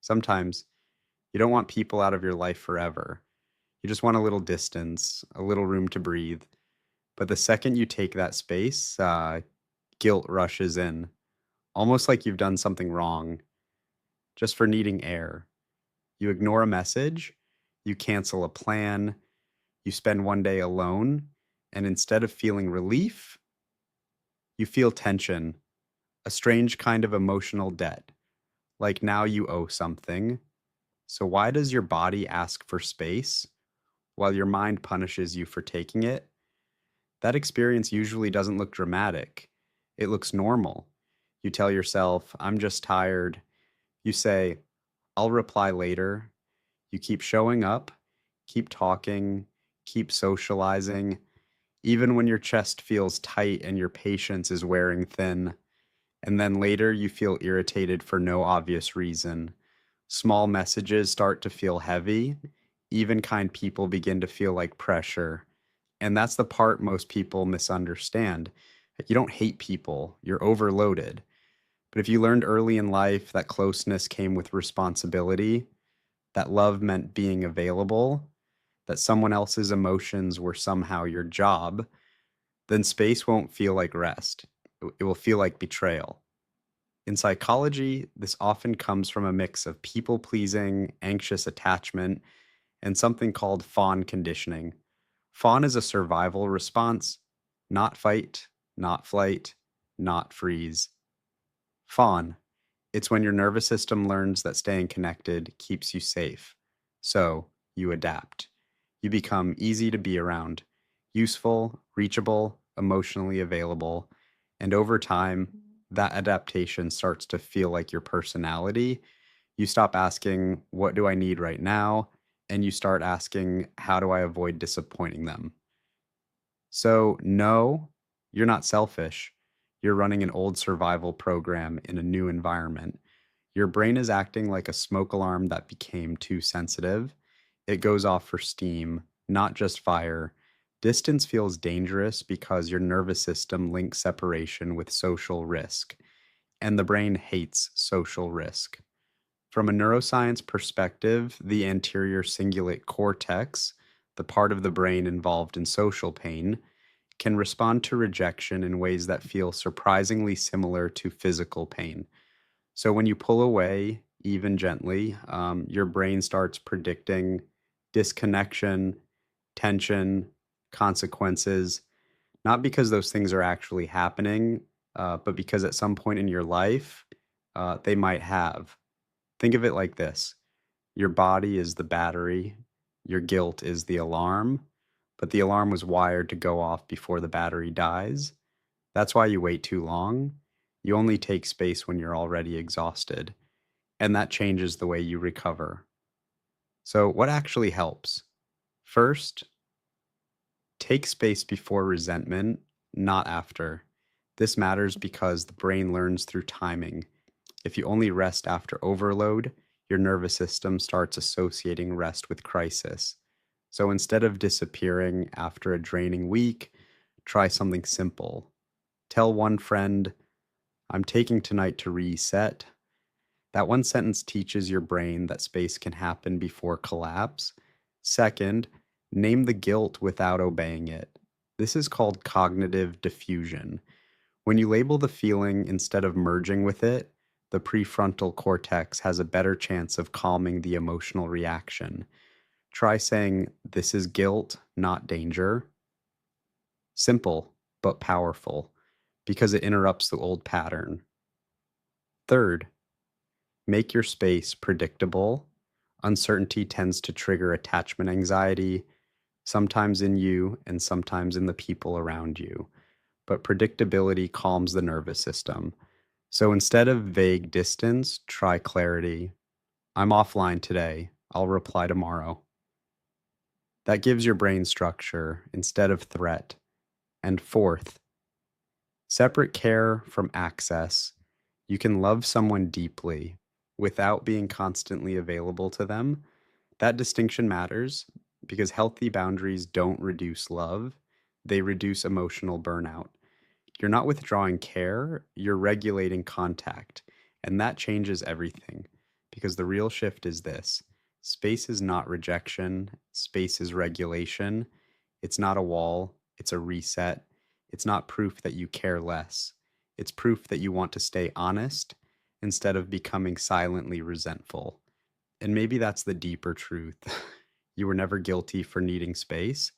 Sometimes you don't want people out of your life forever. You just want a little distance, a little room to breathe. But the second you take that space, guilt rushes in, almost like you've done something wrong just for needing air. You ignore a message, you cancel a plan, you spend one day alone, and instead of feeling relief, you feel tension, a strange kind of emotional debt. Like now you owe something. So, why does your body ask for space while your mind punishes you for taking it? That experience usually doesn't look dramatic. It looks normal. You tell yourself, I'm just tired. You say, I'll reply later. You keep showing up, keep talking, keep socializing, even when your chest feels tight and your patience is wearing thin. And then later you feel irritated for no obvious reason. Small messages start to feel heavy. Even kind people begin to feel like pressure. And that's the part most people misunderstand. Like, you don't hate people, you're overloaded. But if you learned early in life that closeness came with responsibility, that love meant being available, that someone else's emotions were somehow your job, then space won't feel like rest. It will feel like betrayal. In psychology, this often comes from a mix of people pleasing, anxious attachment, and something called fawn conditioning. Fawn is a survival response, not fight, not flight, not freeze. Fawn, it's when your nervous system learns that staying connected keeps you safe. So you adapt. You become easy to be around, useful, reachable, emotionally available, and over time, that adaptation starts to feel like your personality. You stop asking, what do I need right now? And you start asking, how do I avoid disappointing them? So, no, you're not selfish. You're running an old survival program in a new environment. Your brain is acting like a smoke alarm that became too sensitive. It goes off for steam, not just fire. Distance feels dangerous because your nervous system links separation with social risk, and the brain hates social risk. From a neuroscience perspective, the anterior cingulate cortex, the part of the brain involved in social pain, can respond to rejection in ways that feel surprisingly similar to physical pain. So when you pull away, even gently, your brain starts predicting disconnection, tension, consequences, not because those things are actually happening, but because at some point in your life, they might have. Think of it like this: your body is the battery, your guilt is the alarm, but the alarm was wired to go off before the battery dies. That's why you wait too long. You only take space when you're already exhausted, and that changes the way you recover. So, what actually helps? First, take space before resentment, not after. This matters because the brain learns through timing. If you only rest after overload, your nervous system starts associating rest with crisis. So instead of disappearing after a draining week, try something simple. Tell one friend, I'm taking tonight to reset. That one sentence teaches your brain that space can happen before collapse. Second, name the guilt without obeying it. This is called cognitive diffusion. When you label the feeling instead of merging with it, the prefrontal cortex has a better chance of calming the emotional reaction. Try saying, this is guilt, not danger. Simple, but powerful, because it interrupts the old pattern. Third, make your space predictable. Uncertainty tends to trigger attachment anxiety, sometimes in you and sometimes in the people around you. But predictability calms the nervous system. So instead of vague distance, try clarity. I'm offline today. I'll reply tomorrow. That gives your brain structure instead of threat. And fourth, separate care from access. You can love someone deeply without being constantly available to them. That distinction matters because healthy boundaries don't reduce love, they reduce emotional burnout. You're not withdrawing care, you're regulating contact. And that changes everything because the real shift is this: space is not rejection, space is regulation. It's not a wall, it's a reset. It's not proof that you care less. It's proof that you want to stay honest instead of becoming silently resentful. And maybe that's the deeper truth. You were never guilty for needing space.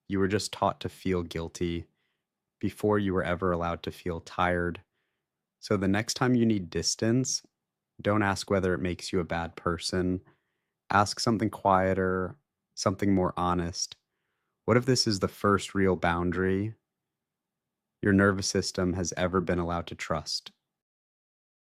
You were just taught to feel guilty before you were ever allowed to feel tired. So the next time you need distance, don't ask whether it makes you a bad person. Ask something quieter, something more honest. What if this is the first real boundary your nervous system has ever been allowed to trust?